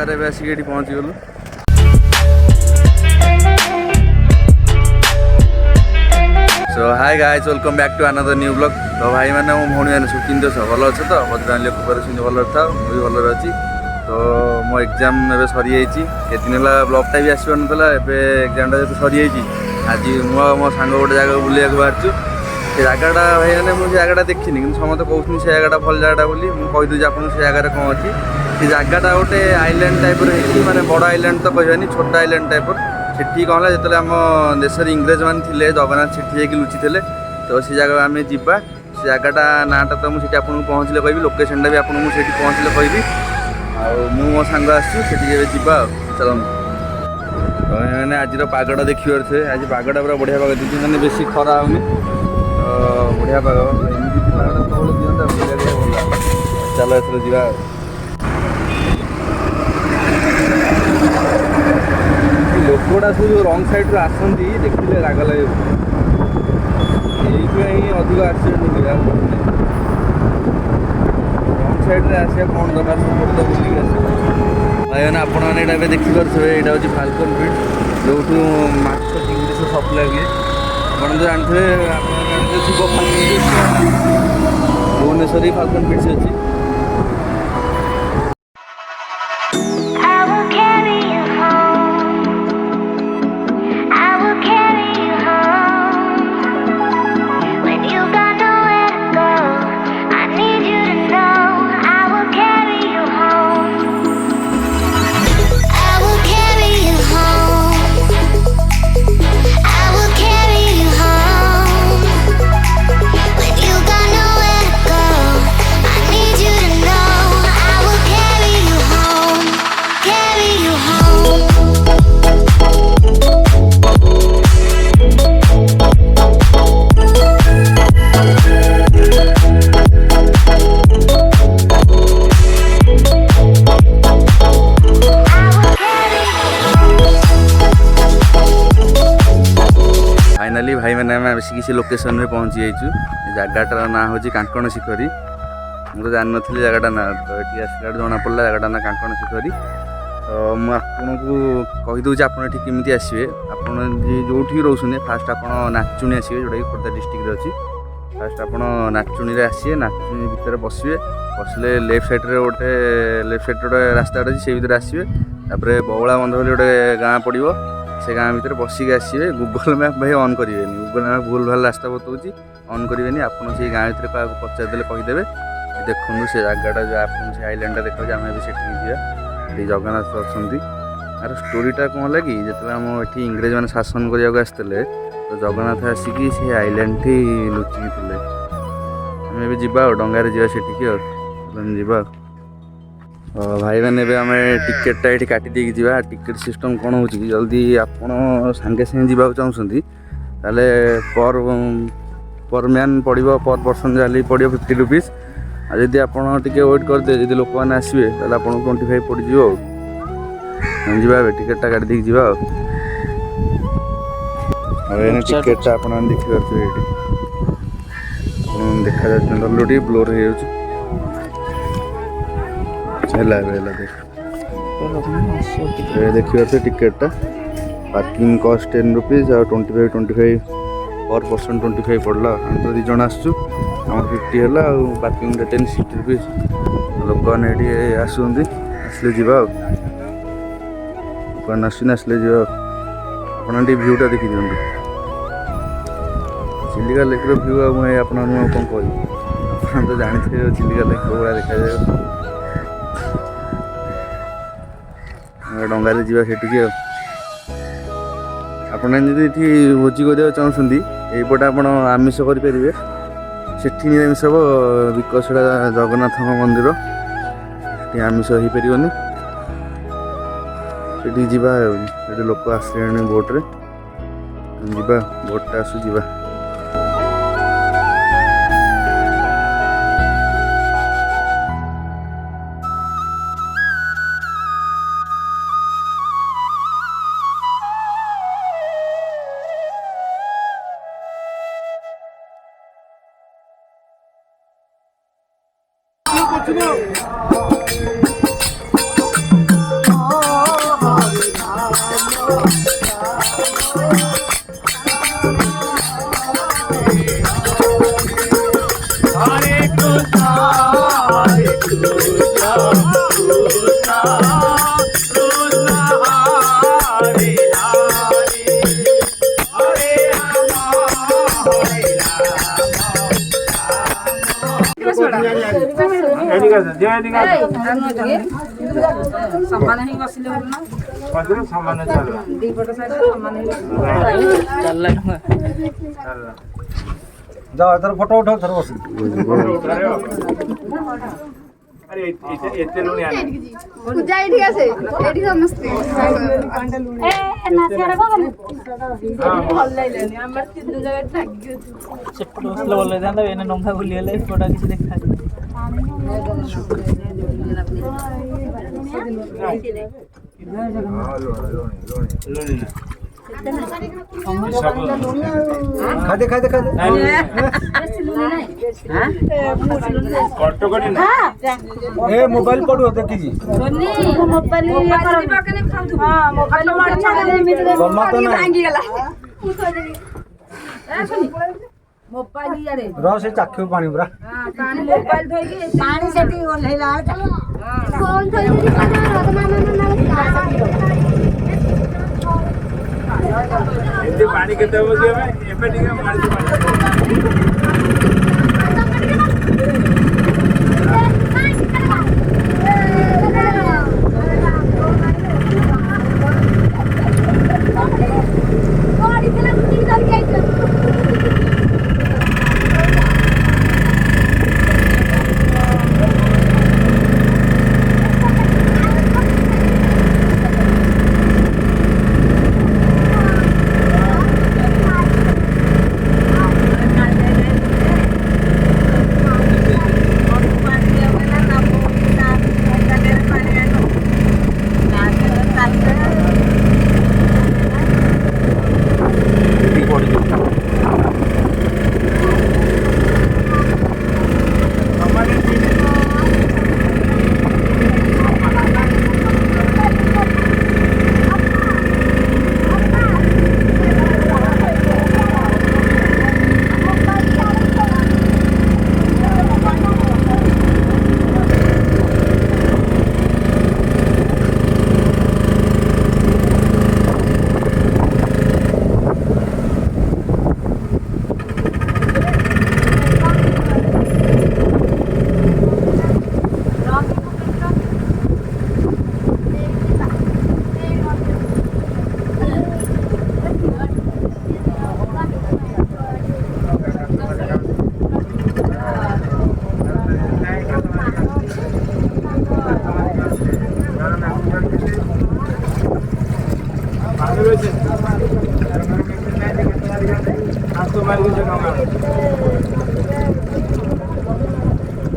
डंगारे आसिक ये पहुँची गलु। So hi guys, welcome back to another new blog. तो भाई मैंने मो भौणी मैंने सब चिंता भल अच्छे तो बद्रानी खबर सुनी भल था मुझे भल अच्छी। तो मो एग्जाम एवं सरी जाइए दिन है ब्लॉगटा भी आसपार नाला एग्जामटा जो सरी जाइए आज मो सांग गोटे जगह बुलाया बाहर से जगटा भाई मैंने मुझे जगटा देखनी कि समस्त कहते से जगटा भल जगटा बोली मुझे आपको से जगार कौन अच्छी से जगटा गोटे आइलैंड टाइप माने बड़ आइलैंड तो कहवानी छोट आइलैंड टाइप सेठी कौन है जो आम देश इंग्रेज मैंने थे जगन्नाथ सेठी जाकि लुचि थे तो से जगह आम जा से जगटा नाटा तो मुझे आपको पहुँचले कहि लोकेशनटा भी आपको मुझे पहुँचले कहि मो सांग आसवा चल मैंने आज पागटा देखिए आज पागटा पूरा बढ़िया पाग देखिए मैंने बेसी खरा होनी तो बढ़िया पाग एमती पागटा सब दिखता भल चल एथर जा लोकटा सब जो रंग साइड आसती देखिले राग लगे ये अधिक आक्सीडेंट हुए रंग साइड आसा कौन दरकार सब तो बुलिक आस भाई मैंने आपण मैंने ये देखिपे यहाँ हूँ फाल्कन फील्ड जो माछ चिंगड़ी सब सप्लाई हुए आप तो जानते भुवनेश्वर ही फाल्कन फील्ड से अच्छी फाइनाली भाई मैंने आम आसिक किसी लोकेशन में पहुँची जाइए जगटार ना हूँ कांकण शिखरी मुझे जान नी जगटा ना तो ये आसला जना पड़ा जगटा ना कांकण शिखरी तो मुझे कहीदे आपड़ी केमी आसवे आप जो रोचे फास्ट आप नाचुणी आसवे जोटा कि खोर्धा डिस्ट्रिक्ट अच्छी फास्ट आप नाचुणी आसवे नाचुणी भितर बसवे बसले लेफ्ट साइड गोटे लेफ्ट साइड गोटे रास्ता अच्छी से भर आसवे तापर बउला बंध बोली गोटे गाँ पड़ो से गाँ भीतर बसिक आसवे गूगल मैप भाई ऑन करेंगे गूगल मैप भूल भाल रास्ता बताऊँगी ऑन करेंगे आप से गाँ भीतर क्या पचारदे कहीदेवे देखूँ से जगटा जो आप से आइलैंड देखा आम भी से जगन्नाथ अच्छा यार स्टोरीटा कौन लगी जो आम ये इंग्रेज मैंने शासन करने आसते तो जगन्नाथ आसिक से आइलैंड थी लुचिकी थे आम भी जा डंगार जा भाई मैंने आम टिकेटा ये काटिदे जा टिकेट सिस्टम कौन हो जल्दी आप सागे सागे जावाक चाहते ताले पर मैन पड़ो पर पर्सन जहाँ पड़ो 50 रुपीज आदि आप वेट करदे जब लोक मैंने आसवे ताले आप 25 पड़ो जा टिकेटा काटिदे जा टिकेटा आप देखिए देखा जाए ब्लोर हो देखिए टिकेटा पार्किंग कॉस्ट 10 रुपीज और 25 पर पर्सन 25 पड़ला हम तो दीज आसचु आम 50 है पार्किंग 10 60 रुपीज लोक मैंने आसुँच आसले जा दुकान आसले जा आप भ्यूटा देखी दिखाँ चिलिका लेक भ्यू मुझे आप कौन कह तो जानते चिलिका लेक भाया देखा जाए डंगारे जा से आपने ये भोजी करने चाहते यहीपटे आप आमिष करेंगे से निरामिष हम बिकज जगन्नाथ मंदिर ये आमिष हो पारनि से जा लोक आसले बोट्रे जा बोटा आसू जा जाओ इधर फोटो उठाओ थोड़ा बस अरे इतने लोग नहीं आने पूजा एठी आसे एठी समस्ते ए नासियारा बाबा ଭଲ ଲାଗିଲାନି ଆମର ତିନି ଜାଗା ଠାକି ସେପଟ ବସିଲେ ଭଲ ହେଇଥାନ୍ତା ଏନେ ନଙ୍ଗା ବୁଲି ହେଲେ ଏପଟା କିଛି ଦେଖାଯିବ खादे खादे खादे ए मोबाइल पड़ो देखी जी मोबाइल हां मोबाइल गम्मा तो ना भांगी गला मोबाइल यारे रह से चाखियो पानी पूरा हां पानी मोबाइल धोई पानी सेठी ओल्हेला फोन धोई इतने पानी कितने बजे में ये पे ठीक है मार दो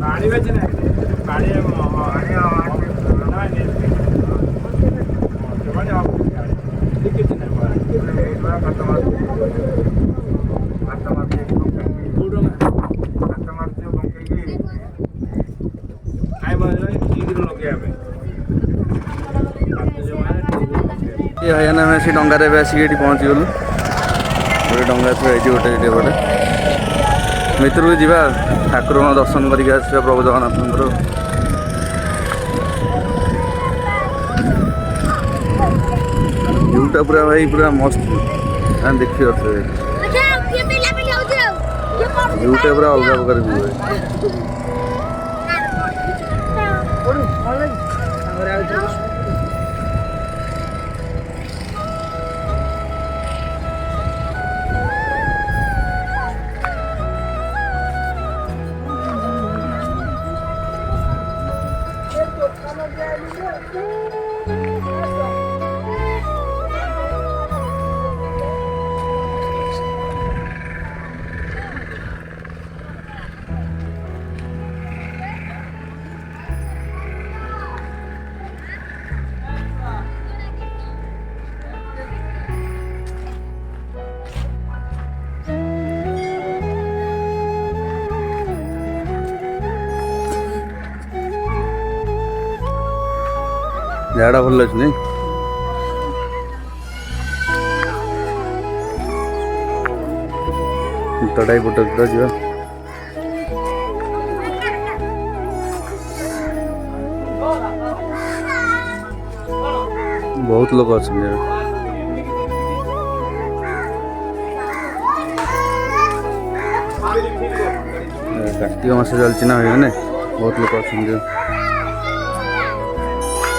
पानी बेच ना पानी हयाना में से डंगारे आसिक पहुँची गलु गोटे डंगा थोड़ा ये गोटे गोटे भितर को जा ठाकुर दर्शन करके आसा प्रभु जगन्नाथ व्यूटा पूरा भाई पूरा मस्त देखिए व्यूटा पूरा अलग प्रकार व्यू है झाड़ा भल लगे नहीं तड़ाई पट जा ବହୁତ ଲୋକ ଅଛନ୍ତି ଏବେ। କାର୍ତ୍ତିକ ମାସ ଚାଲିଛି ନା ଭାଇମାନେ, ବହୁତ ଲୋକ ଅଛନ୍ତି।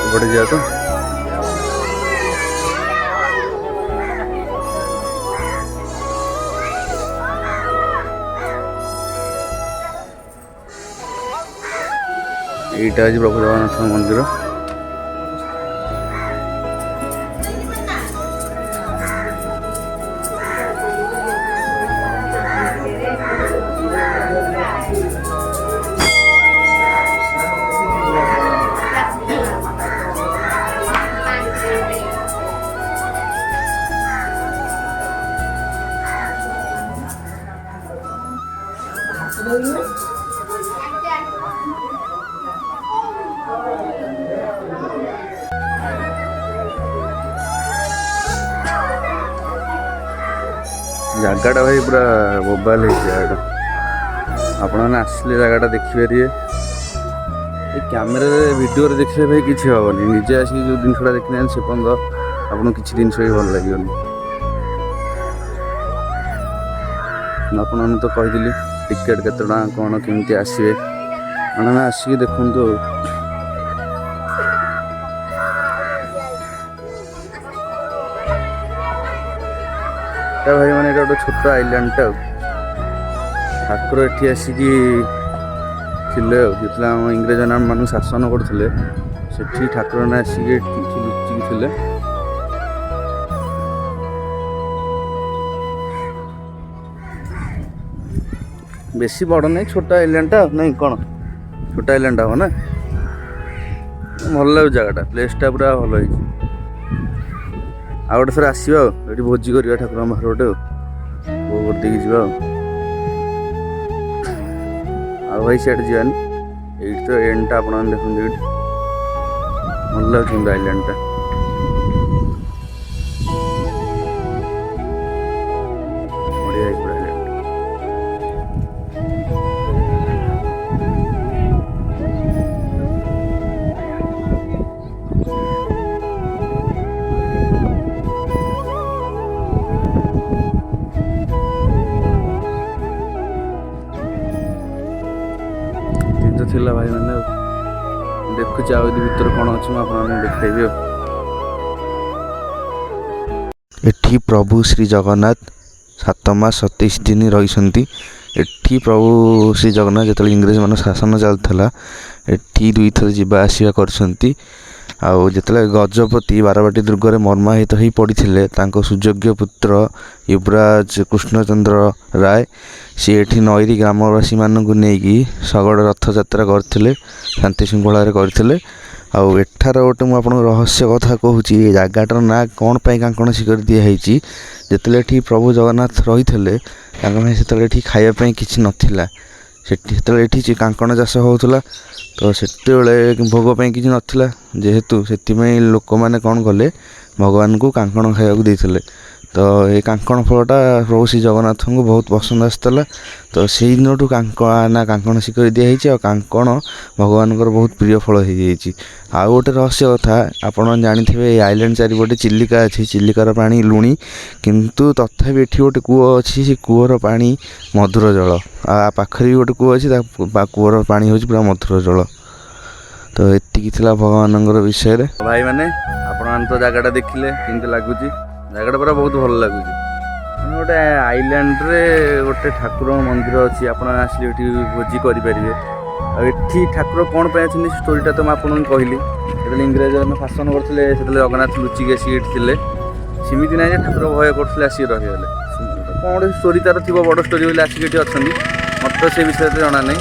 ଏପଟେ ଯିବା ତ। এইଟା ହେଉଛି ପ୍ରଭୁ ଜଗନ୍ନାଥ ମନ୍ଦିର। ଜାଗାଟା ଭାଇ ପୁରା ବୋବାଲ ହେଇଛି ଜାଗାଟା। ଆପଣମାନେ ଆସିଲେ ଜାଗାଟା ଦେଖିପାରିବେ। ଏ କ୍ୟାମେରାରେ ଭିଡ଼ିଓରେ ଦେଖିଲେ ଭାଇ କିଛି ହେବନି, ନିଜେ ଆସିକି ଯେଉଁ ଜିନିଷଟା ଦେଖିନାହାନ୍ତି ସେ ପର୍ଯ୍ୟନ୍ତ ଆପଣଙ୍କୁ କିଛି ଜିନିଷ ବି ଭଲ ଲାଗିବନି। ଆପଣମାନଙ୍କୁ ତ କହିଥିଲି ଟିକେଟ୍ କେତେ ଟଙ୍କା କ'ଣ କେମିତି ଆସିବେ, ଆପଣମାନେ ଆସିକି ଦେଖନ୍ତୁ ଆଉ। এটা ଭାଇ ମାନେ ଏଇଟା ଗୋଟେ ଛୋଟ ଆଇଲ୍ୟାଣ୍ଡଟା ଆଉ। ଠାକୁର ଏଠି ଆସିକି ଥିଲେ ଆଉ, ଯେତେବେଳେ ଆମ ଇଂରେଜ ମାନଙ୍କୁ ଶାସନ କରୁଥିଲେ ସେଠି ଠାକୁରମାନେ ଆସିକି ଏଠି ଲୁଚିକି ଥିଲେ। ବେଶୀ ବଡ଼ ନାହିଁ, ଛୋଟ ଆଇଲ୍ୟାଣ୍ଡଟା ନାଇଁ କ'ଣ, ଛୋଟ ଆଇଲ୍ୟାଣ୍ଡ ହବ ନା। ଭଲ ଲାଗୁଛି ଜାଗାଟା, ପ୍ଲେସ୍ଟା ପୁରା ଭଲ ହେଇଛି। ଆଉ ଗୋଟେ ଥର ଆସିବା ଆଉ, ଏଠି ଭୋଜି କରିବା ଠାକୁରଙ୍କ ପାଖରେ ଗୋଟେ ଆଉ, ବୋଉ କରିଦେଇକି ଯିବା ଆଉ ଭାଇ ସିଆଡ଼େ ଯିବାନି। ଏଇଠି ତ ଏଣ୍ଡଟା ଆପଣମାନେ ଦେଖନ୍ତୁ, ଏଇଠି ଭଲ ଲାଗୁଛି କିନ୍ତୁ ଆଇଲ୍ୟାଣ୍ଡଟା। ବଢ଼ିଆ ହେଇଛି ପୁରା ଆଇଲ୍ୟାଣ୍ଡ। ଥିଲା ଭାଇମାନେ ଆଉ, ଦେଖୁଛି ଆଉ ଏଠି ଭିତରେ କ'ଣ ଅଛି ମୁଁ ଆପଣମାନଙ୍କୁ ଦେଖେଇବି ଆଉ। ଏଠି ପ୍ରଭୁ ଶ୍ରୀ ଜଗନ୍ନାଥ 7 ମାସ 27 ଦିନ ରହିଛନ୍ତି। ଏଠି ପ୍ରଭୁ ଶ୍ରୀ ଜଗନ୍ନାଥ ଯେତେବେଳେ ଇଂରେଜମାନଙ୍କ ଶାସନ ଚାଲିଥିଲା ଏଠି 2 ଥର ଯିବା ଆସିବା କରିଛନ୍ତି। ଆଉ ଯେତେବେଳେ ଗଜପତି ବାରବାଟୀ ଦୁର୍ଗରେ ମର୍ମାହିତ ହୋଇ ପଡ଼ିଥିଲେ, ତାଙ୍କ ସୁଯୋଗ୍ୟ ପୁତ୍ର ୟୁବରାଜ କୃଷ୍ଣଚନ୍ଦ୍ର ରାୟ ସିଏ ଏଠି ନଈରି ଗ୍ରାମବାସୀମାନଙ୍କୁ ନେଇକି ଶଗଡ଼ ରଥଯାତ୍ରା କରିଥିଲେ, ଶାନ୍ତି ଶୃଙ୍ଖଳାରେ କରିଥିଲେ। ଆଉ ଏଠାର ଗୋଟେ ମୁଁ ଆପଣଙ୍କୁ ରହସ୍ୟ କଥା କହୁଛି, ଏ ଜାଗାଟାର ନାଁ କ'ଣ ପାଇଁ କାଙ୍କଣ ଶିଖର ଦିଆହେଇଛି। ଯେତେବେଳେ ଏଠି ପ୍ରଭୁ ଜଗନ୍ନାଥ ରହିଥିଲେ ତାଙ୍କ ପାଇଁ ସେତେବେଳେ ଏଠି ଖାଇବା ପାଇଁ କିଛି ନଥିଲା। ସେତେବେଳେ ଏଠି କାଙ୍କଣ ଚାଷ ହେଉଥିଲା, ତ ସେତେବେଳେ ଭୋଗ ପାଇଁ କିଛି ନଥିଲା, ଯେହେତୁ ସେଥିପାଇଁ ଲୋକମାନେ କ'ଣ କଲେ, ଭଗବାନଙ୍କୁ କାଙ୍କଣ ଖାଇବାକୁ ଦେଇଥିଲେ। ତ ଏ କାଙ୍କଣ ଫଳଟା ପ୍ରଭୁ ଶ୍ରୀ ଜଗନ୍ନାଥଙ୍କୁ ବହୁତ ପସନ୍ଦ ଆସିଥିଲା, ତ ସେଇ ଦିନଠୁ କାଙ୍କଣ ଶିକରି ଦିଆହେଇଛି। ଆଉ କାଙ୍କଣ ଭଗବାନଙ୍କର ବହୁତ ପ୍ରିୟ ଫଳ ହେଇଯାଇଛି। ଆଉ ଗୋଟେ ରହସ୍ୟ କଥା, ଆପଣ ଜାଣିଥିବେ ଏଇ ଆଇଲ୍ୟାଣ୍ଡ ଚାରିପଟେ ଚିଲିକା ଅଛି, ଚିଲିକାର ପାଣି ଲୁଣି, କିନ୍ତୁ ତଥାପି ଏଠି ଗୋଟେ କୂଅ ଅଛି, ସେ କୂଅର ପାଣି ମଧୁର ଜଳ। ଆଉ ପାଖରେ ବି ଗୋଟେ କୂଅ ଅଛି, ତା କୂଅର ପାଣି ହେଉଛି ପୁରା ମଧୁର ଜଳ। ତ ଏତିକି ଥିଲା ଭଗବାନଙ୍କର ବିଷୟରେ। ଭାଇମାନେ ଆପଣମାନେ ତ ଜାଗାଟା ଦେଖିଲେ କେମିତି ଲାଗୁଛି, ଜାଗାଟା ପୁରା ବହୁତ ଭଲ ଲାଗୁଛି। ଗୋଟେ ଆଇଲ୍ୟାଣ୍ଡରେ ଗୋଟେ ଠାକୁରଙ୍କ ମନ୍ଦିର ଅଛି, ଆପଣମାନେ ଆସିଲେ ଏଠି ଭୋଜି କରିପାରିବେ। ଆଉ ଏଠି ଠାକୁର କ'ଣ ପାଇଁ ଅଛନ୍ତି ସେ ଷ୍ଟୋରିଟା ତ ମୁଁ ଆପଣଙ୍କୁ କହିଲି। ଯେତେବେଳେ ଇଂରେଜମାନେ ଶାସନ କରୁଥିଲେ ସେତେବେଳେ ଜଗନ୍ନାଥ ଲୁଚିକି ଆସିକି ଏଠି ଥିଲେ। ସେମିତି ନାହିଁ ଯେ ଠାକୁର ଭୟ କରୁଥିଲେ ଆସିକି ରହିଗଲେ, କ'ଣ ଗୋଟେ ଷ୍ଟୋରି ତା'ର ଥିବ, ବଡ଼ ଷ୍ଟୋରି ବୋଲି ଆସିକି ଏଠି ଅଛନ୍ତି। ମୋତେ ତ ସେ ବିଷୟରେ ଜଣା ନାହିଁ।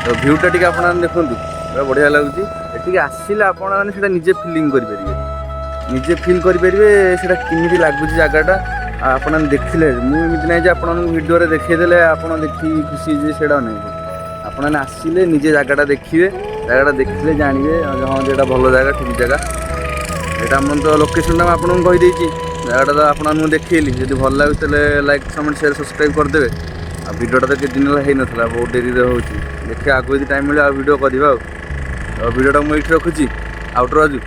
ତ ଭିୟୁଟା ଟିକେ ଆପଣମାନେ ଦେଖନ୍ତୁ, ପୁରା ବଢ଼ିଆ ଲାଗୁଛି। ଏଠିକି ଆସିଲେ ଆପଣମାନେ ସେଇଟା ନିଜେ ଫିଲିଂ କରିପାରିବେ, ନିଜେ ଫିଲ୍ କରିପାରିବେ ସେଇଟା କେମିତି ଲାଗୁଛି ଜାଗାଟା। ଆଉ ଆପଣମାନେ ଦେଖିଲେ, ମୁଁ ଏମିତି ନାହିଁ ଯେ ଆପଣଙ୍କୁ ଭିଡ଼ିଓରେ ଦେଖେଇଦେଲେ ଆପଣ ଦେଖି ଖୁସି ହେଇଯିବେ, ସେଇଟା ନାହିଁ। ଆପଣମାନେ ଆସିଲେ ନିଜେ ଜାଗାଟା ଦେଖିବେ, ଜାଗାଟା ଦେଖିଲେ ଜାଣିବେ ହଁ ଯେ ଏଇଟା ଭଲ ଜାଗା, ଠିକ୍ ଜାଗା। ଏଇଟା ଆମର ତ ଲୋକେସନ୍ଟା ମୁଁ ଆପଣଙ୍କୁ କହିଦେଇଛି, ଜାଗାଟା ତ ଆପଣମାନଙ୍କୁ ଦେଖେଇଲି। ଯଦି ଭଲ ଲାଗୁଛି ତାହେଲେ ଲାଇକ୍, କମେଣ୍ଟ, ସେୟାର, ସବସ୍କ୍ରାଇବ୍ କରିଦେବେ। ଆଉ ଭିଡ଼ିଓଟା ତ କେତେ ଦିନ ହେଲା ହେଇନଥିଲା, ବହୁତ ଡେରିରେ ହେଉଛି। ଦେଖିବା ଆଗକୁ ଯଦି ଟାଇମ୍ ମିଳେ ଆଉ ଭିଡ଼ିଓ କରିବା ଆଉ। ଭିଡ଼ିଓଟା ମୁଁ ଏଇଠି ରଖୁଛି, ଆଉଟର ଆଜୁ।